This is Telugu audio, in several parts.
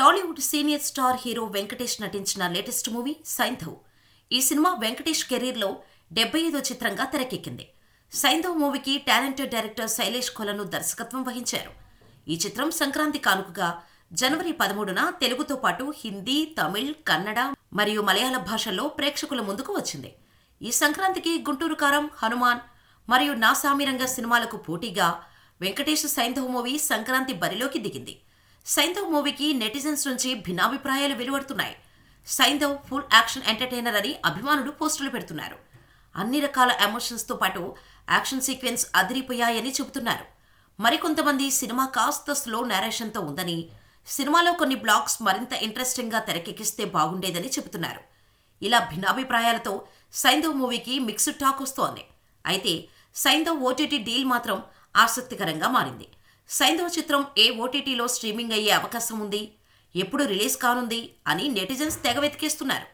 Tollywood senior star hero Venkatesh నటించిన లేటెస్ట్ మూవీ సైంధవ్. ఈ సినిమా వెంకటేష్ కెరీర్లో 75వ చిత్రంగా తెరకెక్కింది. సైంధవ్ మూవీకి టాలెంటెడ్ డైరెక్టర్ శైలేష్ కొలను దర్శకత్వం వహించారు. ఈ చిత్రం సంక్రాంతి కానుకగా జనవరి 13న తెలుగుతో పాటు హిందీ, తమిళ్, కన్నడ మరియు మలయాళ భాషల్లో ప్రేక్షకుల ముందుకు వచ్చింది. ఈ సంక్రాంతికి గుంటూరు కారం, హనుమాన్ మరియు నా సామిరంగ సినిమాలకు పోటీగా వెంకటేష్ సైంధవ్ మూవీ సంక్రాంతి బరిలోకి దిగింది. సైంధవ్ మూవీకి నెటిజన్స్ నుంచి భిన్నాభిప్రాయాలు వెలువడుతున్నాయి. సైంధవ్ ఫుల్ యాక్షన్ ఎంటర్టైనర్ అని అభిమానులు పోస్టులు పెడుతున్నారు. అన్ని రకాల ఎమోషన్స్తో పాటు యాక్షన్ సీక్వెన్స్ అదిరిపోయాయని చెబుతున్నారు. మరికొంతమంది సినిమా కాస్త స్లో నేరేషన్తో ఉందని, సినిమాలో కొన్ని బ్లాక్స్ మరింత ఇంట్రెస్టింగ్గా తెరకెక్కిస్తే బాగుండేదని చెబుతున్నారు. ఇలా భిన్నాభిప్రాయాలతో సైంధవ్ మూవీకి మిక్స్డ్ టాక్ వస్తోంది. అయితే సైంధవ్ ఓటీటీ డీల్ మాత్రం ఆసక్తికరంగా మారింది. సైంధవ్ చిత్రం ఏ ఓటీటీలో స్ట్రీమింగ్ అయ్యే అవకాశం ఉంది, ఎప్పుడు రిలీజ్ కానుంది అని నెటిజన్స్ తెగ వెతికేస్తున్నారు.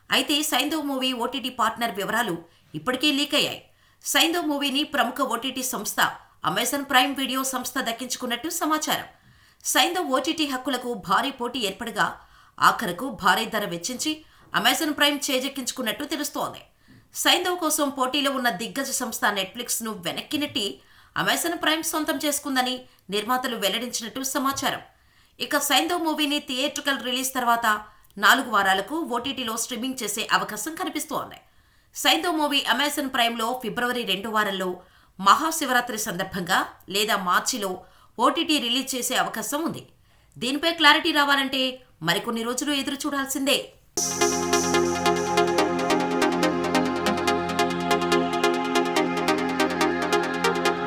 అయితే సైంధవ్ మూవీ ఓటీటీ పార్ట్నర్ వివరాలు ఇప్పటికే లీక్ అయ్యాయి. సైంధవ్ మూవీని ప్రముఖ ఓటీటీ సంస్థ అమెజాన్ ప్రైమ్ వీడియో సంస్థ దక్కించుకున్నట్టు సమాచారం. సైంధవ్ ఓటీటీ హక్కులకు భారీ పోటీ ఏర్పడగా ఆఖరకు భారీ ధర వెచ్చించి అమెజాన్ ప్రైమ్ చేజెక్కించుకున్నట్టు తెలుస్తోంది. సైంధవ్ కోసం పోటీలో ఉన్న దిగ్గజ సంస్థ నెట్ఫ్లిక్స్ను వెనక్కి నెట్టి అమెజాన్ ప్రైమ్ సొంతం చేసుకుందని నిర్మాతలు వెల్లడించినట్టు సమాచారం. ఇక సైంధవ్ మూవీని థియేట్రికల్ రిలీజ్ తర్వాత 4 వారాలకు ఓటీటీలో స్ట్రీమింగ్ చేసే అవకాశం కనిపిస్తోంది. సైంధవ్ మూవీ అమెజాన్ ప్రైమ్లో ఫిబ్రవరి 2వ వారంలో మహాశివరాత్రి సందర్భంగా లేదా మార్చిలో ఓటీటీ రిలీజ్ చేసే అవకాశం ఉంది. దీనిపై క్లారిటీ రావాలంటే మరికొన్ని రోజులు ఎదురు చూడాల్సిందే.